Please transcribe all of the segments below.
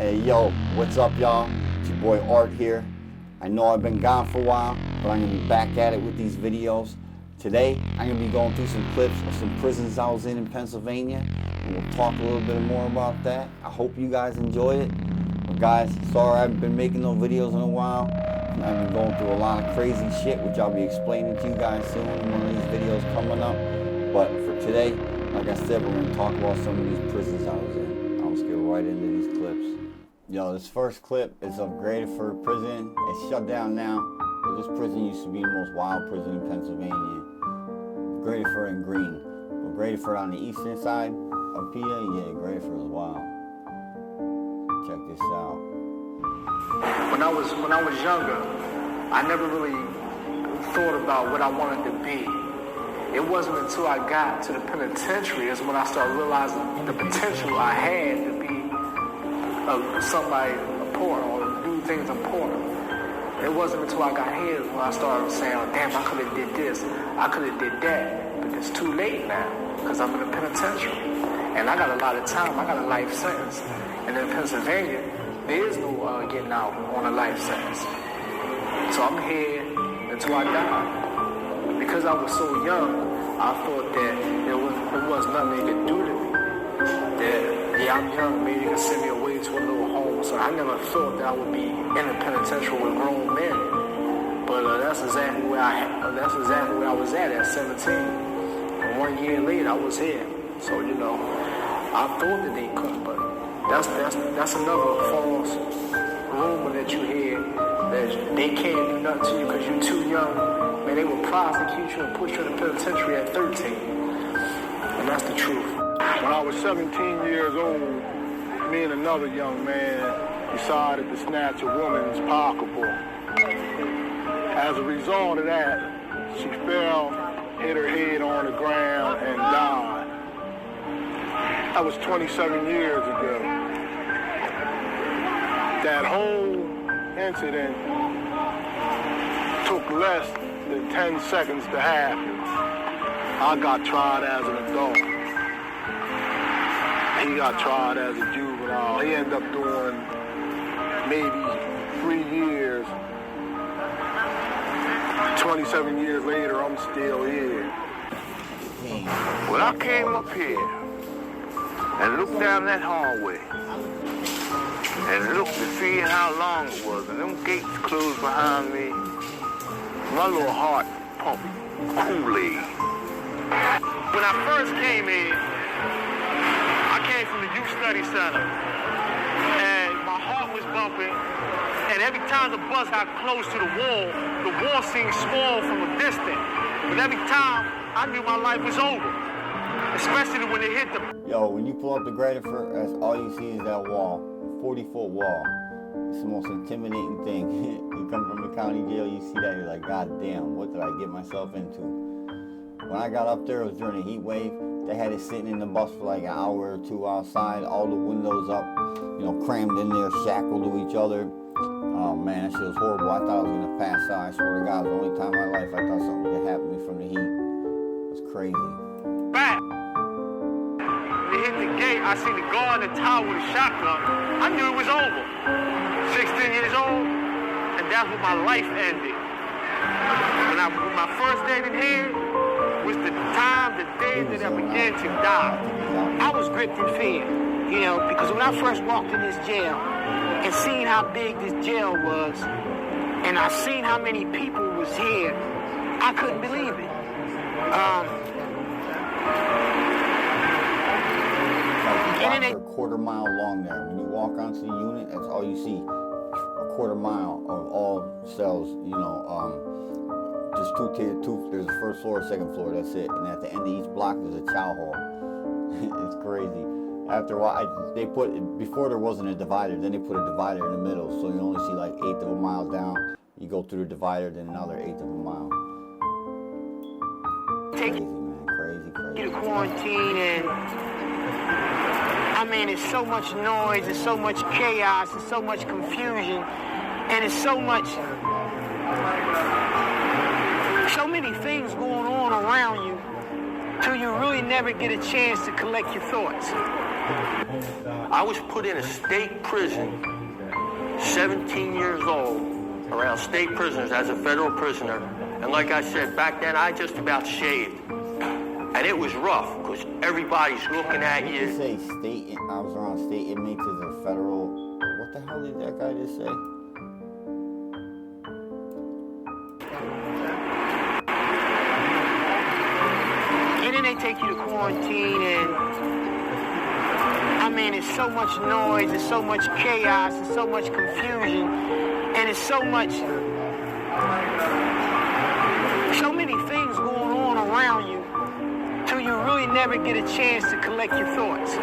Hey yo, what's up y'all? It's your boy Art here. I know I've been gone for a while, but I'm gonna be back at it with these videos. Today, I'm gonna be going through some clips of some prisons I was in Pennsylvania, and we'll talk a little bit more about that. I hope you guys enjoyed it. But guys, sorry I haven't been making no videos in a while. I've been going through a lot of crazy shit, which I'll be explaining to you guys soon in one of these videos coming up. But for today, like I said, we're gonna talk about some of these prisons I was in. I'll just get right into these clips. Yo, this first clip is of Graterford prison. It's shut down now, but this prison used to be the most wild prison in Pennsylvania. Graterford and Green. But Graterford on the eastern side of PA, yeah, Graterford is wild. Check this out. When I was younger, I never really thought about what I wanted to be. It wasn't until I got to the penitentiary is when I started realizing the potential I had to be somebody important or to do things important. It wasn't until I got here when I started saying, oh, damn, I could have did this, I could have did that, but it's too late now because I'm in the penitentiary. And I got a lot of time, I got a life sentence. And in Pennsylvania, there is no getting out on a life sentence. So I'm here until I die. Because I was so young, I thought that there was nothing they could do to me. That, yeah, I'm young, maybe you can send me away to a little home. So I never thought that I would be in a penitentiary with grown men. But that's exactly where I was at 17. And 1 year later, I was here. So, you know, I thought that they couldn't, but that's another false rumor that you hear, that they can't do nothing to you because you're too young. Man, they will prosecute you and put you in the penitentiary at 13. And that's the truth. When I was 17 years old, me and another young man decided to snatch a woman's pocketbook. As a result of that, she fell, hit her head on the ground, and died. That was 27 years ago. That whole incident took less than 10 seconds to happen. I got tried as an adult. He got tried as a juvenile. He ended up doing maybe 3 years. 27 years later, I'm still here. When I came up here and looked down that hallway and looked to see how long it was, and them gates closed behind me, my little heart pumped Kool-Aid. When I first came in, I came from the Youth Study Center, and my heart was bumping, and every time the bus got close to the wall seemed small from a distance. But every time, I knew my life was over, especially when it hit the... Yo, when you pull up the Graterford, that's all you see is that wall, a 40-foot wall. It's the most intimidating thing. You come from the county jail, you see that, you're like, God damn, what did I get myself into? When I got up there, it was during a heat wave. They had it sitting in the bus for like an hour or two outside, all the windows up, you know, crammed in there, shackled to each other. Oh man, that shit was horrible. I thought I was gonna pass out. I swear to God, it was the only time in my life I thought something could happen to me from the heat. It was crazy. Back. They hit the gate, I seen the guard in the tower with a shotgun. I knew it was over. 16 years old, and that's when my life ended. When my first day in here was the time, the day that I began to die. I was gripped in fear, you know, because when I first walked in this jail and seen how big this jail was, and I seen how many people was here, I couldn't believe it. A quarter mile long there. When you walk onto the unit, that's all you see. A quarter mile of all cells, you know, just two, there's a first floor, second floor, that's it. And at the end of each block, there's a chow hall. It's crazy. After a while, before there wasn't a divider, then they put a divider in the middle, so you only see like 1/8 of a mile down. You go through the divider, then another 1/8 of a mile. Crazy, man, crazy. You quarantine, and I mean, it's so much noise, it's so much chaos, it's so much confusion, and it's so many things going on around you till you really never get a chance to collect your thoughts. I was put in a state prison, 17 years old, around state prisoners as a federal prisoner. And like I said, back then I just about shaved. And it was rough, because everybody's looking at you. Did you say state, I was around state inmates as a federal, what the hell did that guy just say? And then they take you to quarantine, and I mean, it's so much noise, it's so much chaos, it's so much confusion, and it's so many things going on around you, till you really never get a chance to collect your thoughts.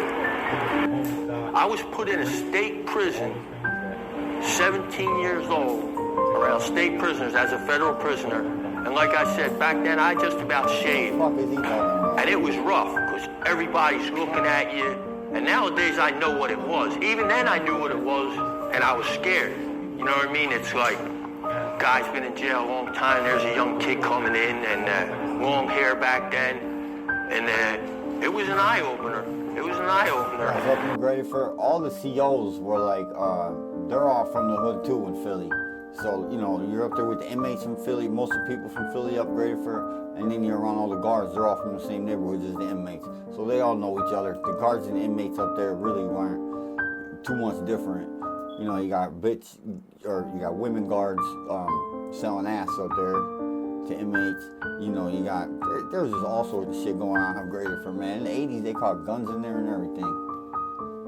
I was put in a state prison, 17 years old, around state prisoners as a federal prisoner. And like I said, back then I just about shaved. What the fuck is he talking about? And it was rough, because everybody's looking at you. And nowadays I know what it was. Even then I knew what it was, and I was scared. You know what I mean? It's like, guy's been in jail a long time, there's a young kid coming in, and long hair back then. And it was an eye-opener. It was an eye-opener. I was up in Graterford. All the COs were like, they're all from the hood too in Philly. So, you know, you're up there with the inmates from Philly, most of the people from Philly up Graterford, and then you're around all the guards. They're all from the same neighborhoods as the inmates. So they all know each other. The guards and the inmates up there really weren't too much different. You know, you got women guards selling ass up there to inmates. You know, you got, there's just all sorts of shit going on up Graterford, man. In the 80s, they caught guns in there and everything.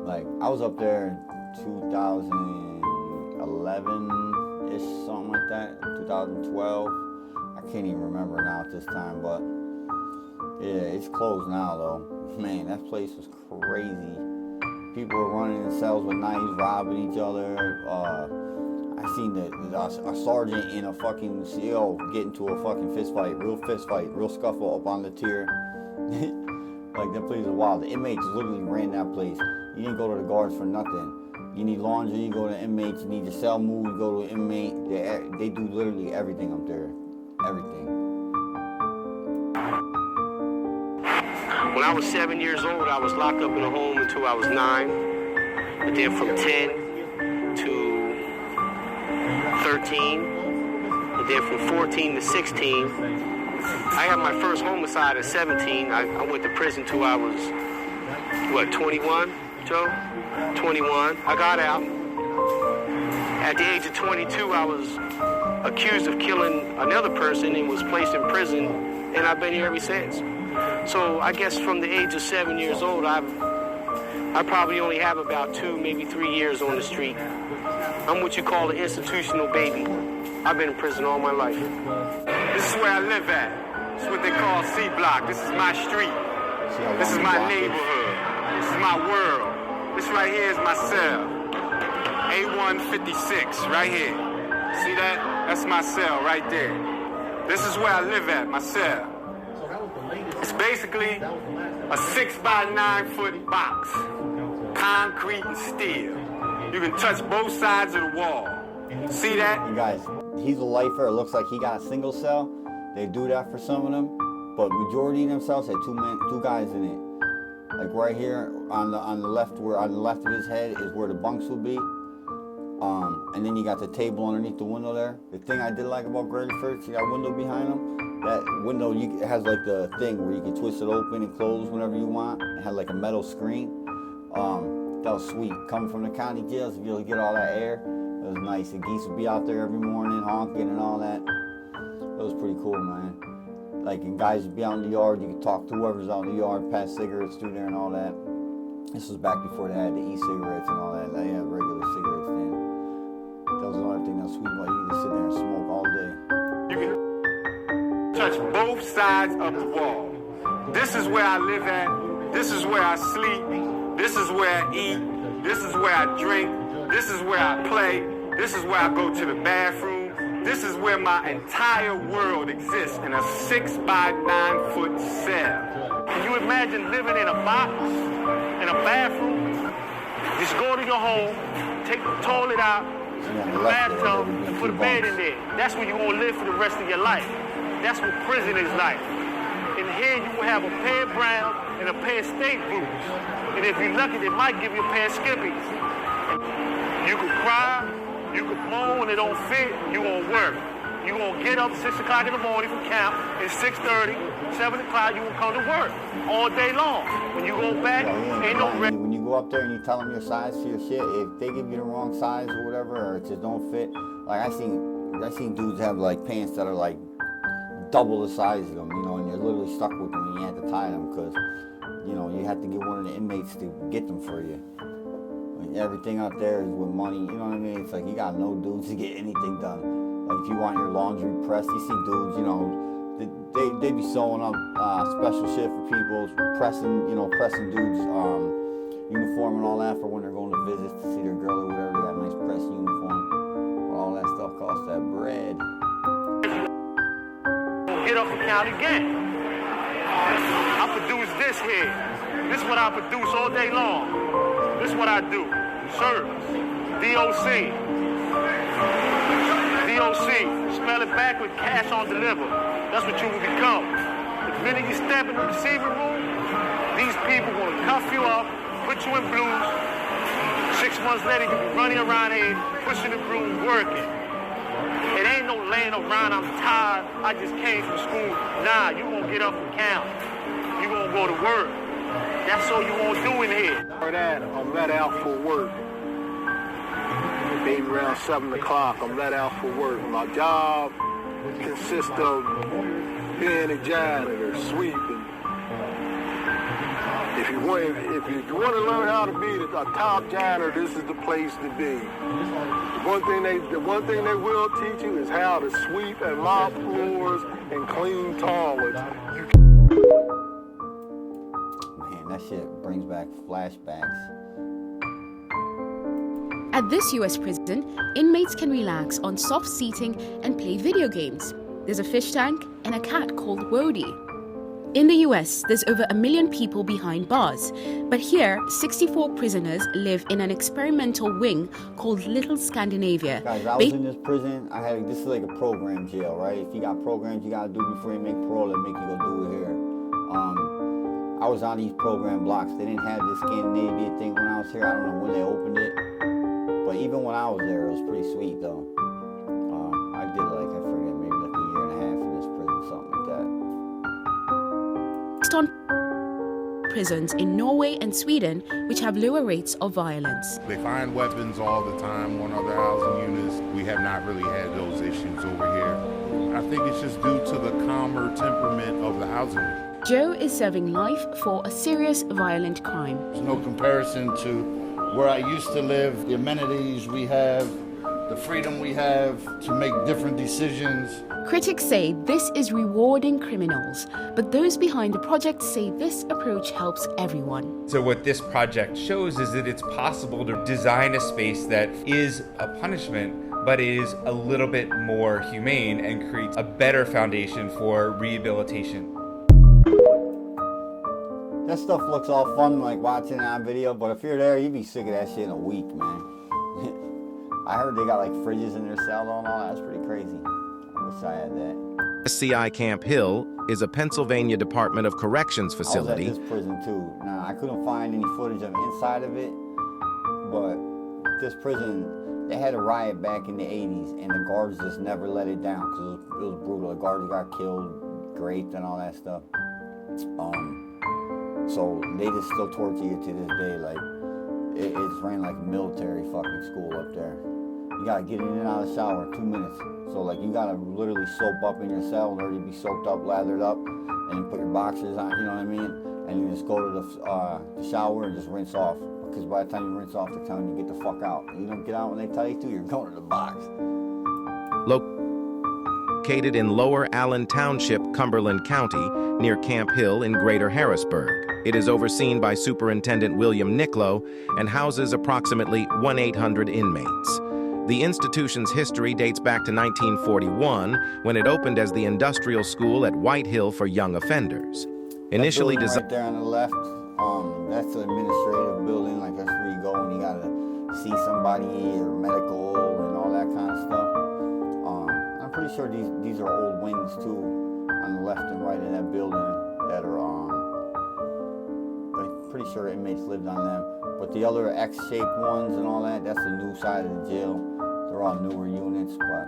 Like, I was up there in 2011-ish, something like that, 2012. I can't even remember now at this time, but yeah, it's closed now, though. Man, that place was crazy. People were running in cells with knives, robbing each other. I seen a sergeant and a fucking CO get into a fucking fist fight, real scuffle up on the tier. Like, that place was wild. The inmates literally ran that place. You didn't go to the guards for nothing. You need laundry, you go to inmates. You need your cell moved, you go to an inmate. They do literally everything up there. Everything. When I was 7 years old, I was locked up in a home until I was 9. But then from 10 to 13, and then from 14 to 16, I had my first homicide at 17. I went to prison till I was, 21, Joe? 21. I got out. At the age of 22, I was accused of killing another person and was placed in prison, and I've been here ever since. So I guess from the age of 7 years old, I probably only have about 2, maybe 3 years on the street. I'm what you call an institutional baby. I've been in prison all my life. This is where I live at. This is what they call C Block. This is my street. This is my neighborhood. This is my world. This right here is my cell. A156, right here. See that? That's my cell right there. This is where I live at, my cell. It's basically a 6x9 foot box. Concrete and steel. You can touch both sides of the wall. See that? You guys, he's a lifer. It looks like he got a single cell. They do that for some of them, but majority of them cells had two guys in it. Like right here on the left, on the left of his head is where the bunks would be. And then you got the table underneath the window there. The thing I did like about Graterford, see that window behind him? That window it has like the thing where you can twist it open and close whenever you want. It had like a metal screen. That was sweet. Coming from the county jails, to be able to get all that air, it was nice. The geese would be out there every morning honking and all that. It was pretty cool, man. Like, and guys would be out in the yard. You could talk to whoever's out in the yard, pass cigarettes through there and all that. This was back before they had the e-cigarettes and all that. They had regular cigarettes then. That was the only thing that was sweet about it. You could sit there and smoke all day. You can touch both sides of the wall. This is where I live at. This is where I sleep. This is where I eat. This is where I drink. This is where I play. This is where I go to the bathroom. This is where my entire world exists in a 6x9 foot cell. Can you imagine living in a box, in a bathroom? Just go to your home, take the toilet out, the bathtub, and put a bed in there. That's where you're going to live for the rest of your life. That's what prison is like. In here you will have a pair of Browns and a pair of state boots. And if you're lucky, they might give you a pair of Skippies. You could cry, you could moan when it don't fit, you won't work. You gonna get up 6 o'clock in the morning from camp, it's 6:30, 7 o'clock, you gonna come to work all day long. When you go back, ain't no rest. When you go up there and you tell them your size for your shit, if they give you the wrong size or whatever, or it just don't fit, like I seen dudes have like pants that are like double the size of them, you know, and you're literally stuck with them and you have to tie them because, you know, you have to get one of the inmates to get them for you. And everything out there is with money, you know what I mean? It's like you got no dudes to get anything done. Like if you want your laundry pressed, you see dudes, you know, they be sewing up special shit for people, pressing dudes uniform and all that for when they're going to visits to see their girl or whatever. They got a nice pressed uniform. All that stuff costs that bread. Get up and count again. I produce this here. This is what I produce all day long. This is what I do. Service. DOC. DOC. Spell it backward, cash on deliver. That's what you will become. The minute you step in the receiving room, these people will cuff you up, put you in blues. 6 months later, you'll be running around here, pushing the broom, working. It ain't no laying around, I'm tired, I just came from school. Nah, you gonna get up and count. You gonna go to work. That's all you gonna do in here. I'm let out for work. Maybe around 7 o'clock, I'm let out for work. My job consists of being a janitor, sweeping. If you want to learn how to be a top janitor, this is the place to be. The one thing they will teach you is how to sweep and mop floors and clean toilets. Man, that shit brings back flashbacks. At this US prison, inmates can relax on soft seating and play video games. There's a fish tank and a cat called Wody. In the US, there's over 1 million people behind bars, but here, 64 prisoners live in an experimental wing called Little Scandinavia. Guys, I was in this prison. This is like a program jail, right? If you got programs you gotta do before you make parole, they make you go do it here. I was on these program blocks. They didn't have this Scandinavia thing when I was here. I don't know when they opened it, but even when I was there, it was pretty sweet though. I did like, I forget, maybe like a year and a half in this prison, something like that. On prisons in Norway and Sweden, which have lower rates of violence. They find weapons all the time on other housing units. We have not really had those issues over here. I think it's just due to the calmer temperament of the housing unit. Joe is serving life for a serious violent crime. There's no comparison to where I used to live, the amenities we have, the freedom we have to make different decisions. Critics say this is rewarding criminals, but those behind the project say this approach helps everyone. So what this project shows is that it's possible to design a space that is a punishment, but is a little bit more humane and creates a better foundation for rehabilitation. That stuff looks all fun, like watching it on video, but if you're there, you'd be sick of that shit in a week, man. I heard they got like fridges in their cell and all that. That's pretty crazy. I wish I had that. SCI Camp Hill is a Pennsylvania Department of Corrections facility. I was at this prison too. Now, I couldn't find any footage of inside of it, but this prison, they had a riot back in the 80s, and the guards just never let it down because it was brutal. The guards got killed, raped, and all that stuff. So they just still torture you to this day. Like, it's ran like a military fucking school up there. You gotta get in and out of the shower in 2 minutes. So like you gotta literally soap up in your cell in order to be soaked up, lathered up, and then put your boxers on, you know what I mean? And you just go to the shower and just rinse off. Because by the time you rinse off, they're telling you get the fuck out. And you don't get out when they tell you to, you're going to the box. Located in Lower Allen Township, Cumberland County, near Camp Hill in Greater Harrisburg. It is overseen by Superintendent William Nicklow and houses approximately 1,800 inmates. The institution's history dates back to 1941, when it opened as the industrial school at White Hill for young offenders. Initially designed right there on the left, that's the administrative building. Like that's where you go when you gotta see somebody or medical and all that kind of stuff. I'm pretty sure these are old wings too, on the left and right of that building. that are, I'm pretty sure inmates lived on them. But the other X-shaped ones and all that, that's the new side of the jail. They're all newer units, but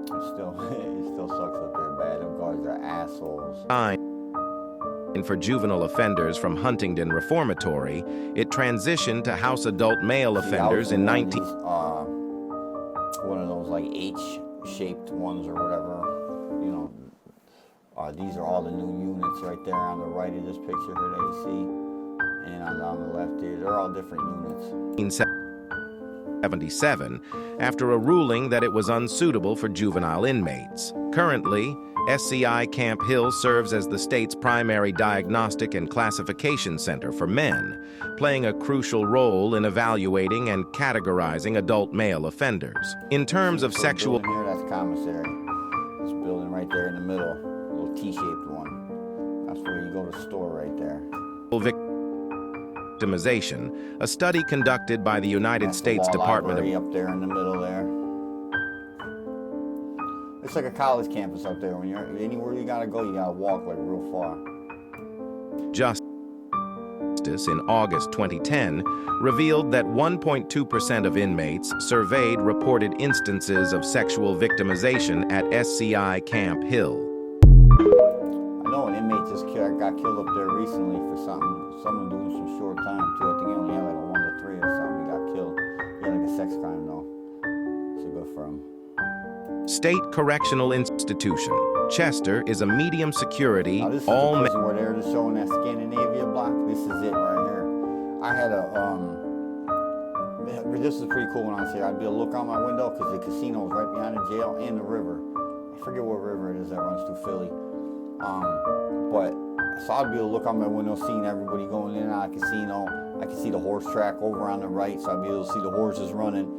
it still sucks up there bad. Them guards are assholes. And for juvenile offenders from Huntingdon Reformatory, it transitioned to house adult male offenders in 19... one of those like H-shaped ones or whatever, you know. These are all the new units right there on the right of this picture here that you see. And on the left here, they're all different units. 1977, after a ruling that it was unsuitable for juvenile inmates. Currently, SCI Camp Hill serves as the state's primary diagnostic and classification center for men, playing a crucial role in evaluating and categorizing adult male offenders. In terms of sexual... Here, that's commissary. This building right there in the middle, a little T-shaped one. That's where you go to the store right there. Victimization, a study conducted by the United States Department of... up there in the middle there. It's like a college campus up there. When you're anywhere you gotta go, you gotta walk like real far. Justice in August 2010 revealed that 1.2% of inmates surveyed reported instances of sexual victimization at SCI Camp Hill. I know an inmate just got killed up there recently for someone doing some short time too. I think he only had like a 1 to 3 or something. He got killed. He had like a sex crime though. So good for him. State Correctional Institution. Chester is a medium security, this is the prison where they're just showing that Scandinavia block. This is it right here. I had this is pretty cool when I was here. I'd be able to look out my window because the casino is right behind the jail and the river. I forget what river it is that runs through Philly. So I'd be able to look out my window, seeing everybody going in and out of the casino. I could see the horse track over on the right, so I'd be able to see the horses running.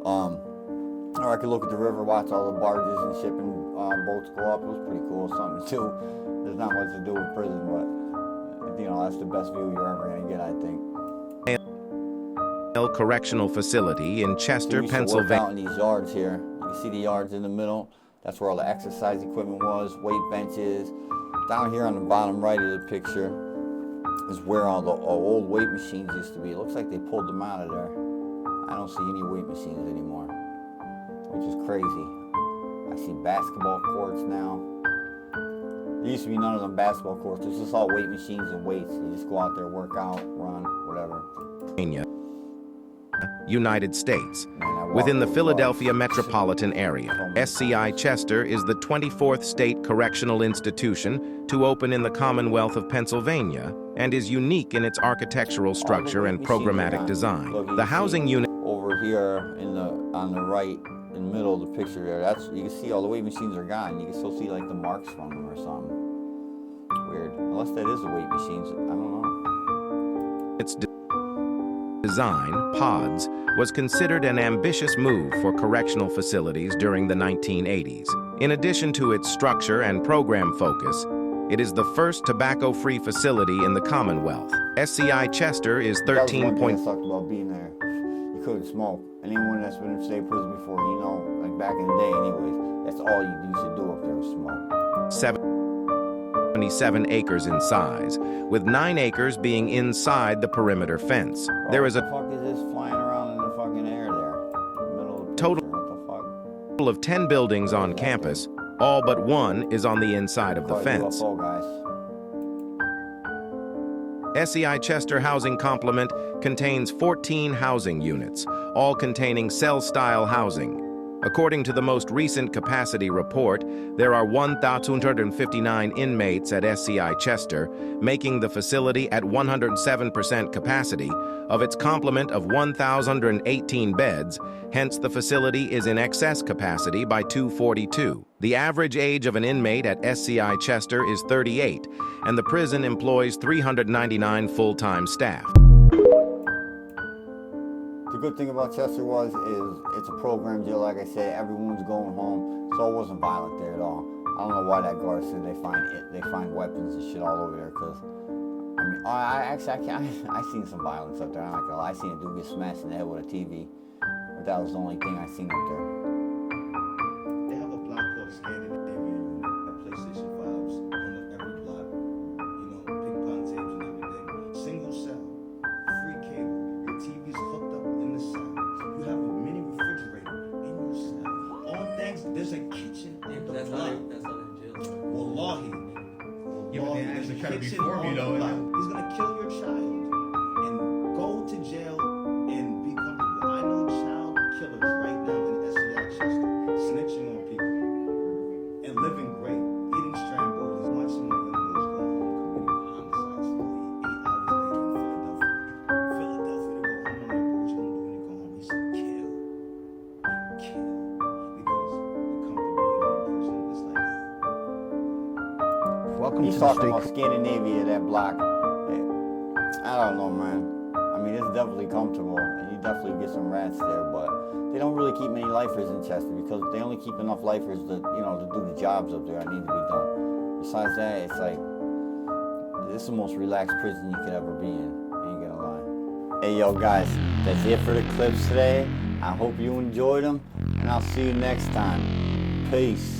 Or I could look at the river, watch all the barges and shipping boats go up. It was pretty cool, something to do. There's not much to do with prison, but you know, that's the best view you're ever gonna get, I think. Correctional Facility in Chester, Pennsylvania. Out in these yards here. You can see the yards in the middle. That's where all the exercise equipment was, weight benches. Down here on the bottom right of the picture is where all the old weight machines used to be. It looks like they pulled them out of there. I don't see any weight machines anymore, which is crazy. I see basketball courts now. There used to be none of them basketball courts. It's just all weight machines and weights. You just go out there, work out, run, whatever. United States. Within the Philadelphia metropolitan area, SCI Chester is the 24th state correctional institution to open in the Commonwealth of Pennsylvania and is unique in its architectural structure and programmatic design. The housing unit over here on the right in the middle of the picture there, you can see all the weight machines are gone. You can still see like the marks from them or something. Weird. Unless that is the weight machines, I don't know. Its design, PODS, was considered an ambitious move for correctional facilities during the 1980s. In addition to its structure and program focus, it is the first tobacco-free facility in the Commonwealth. SCI Chester is 13 point... talked about being there. You couldn't smoke. Anyone that's been in state prison before, you know, like back in the day anyways, that's all you used to do up there was smoke. 77 acres in size, with 9 acres being inside the perimeter fence. There is a what the fuck is this flying around in the fucking air there? In the middle of the total of 10 buildings on campus. All but one is on the inside of the fence. UFO, guys. SCI Chester Housing Complement contains 14 housing units, all containing cell-style housing. According to the most recent capacity report, there are 1,259 inmates at SCI Chester, making the facility at 107% capacity of its complement of 1,018 beds. Hence, the facility is in excess capacity by 242. The average age of an inmate at SCI Chester is 38, and the prison employs 399 full-time staff. The good thing about Chester is it's a program jail. Like I said, everyone's going home, so it wasn't violent there at all. I don't know why that guard said they find weapons and shit all over there. Cause I seen some violence up there. I'm not gonna lie. I seen a dude get smashed in the head with a TV, but that was the only thing I seen up there. They have a block called Scandinavian at PlayStation 5s on every block. snitching on your life. He's gonna kill your child and go to jail and be comfortable. I know child killers right now in SCI Chester snitching on people and living great, eating strambles, watching my young boys go home committing homicides slowly 8 hours later in Philadelphia. Philadelphia, to go home, I'm like, what you gonna do when you go home? He said, kill. Because the comfortability in prison is like, Welcome He's to the talking about state. Scandinavia, that block. I don't know, man. I mean, it's definitely comfortable, and you definitely get some rats there, but they don't really keep many lifers in Chester because they only keep enough lifers to, to do the jobs up there that need to be done. Besides that, it's like, this is the most relaxed prison you could ever be in. Ain't gonna lie. Hey, yo, guys, that's it for the clips today. I hope you enjoyed them, and I'll see you next time. Peace.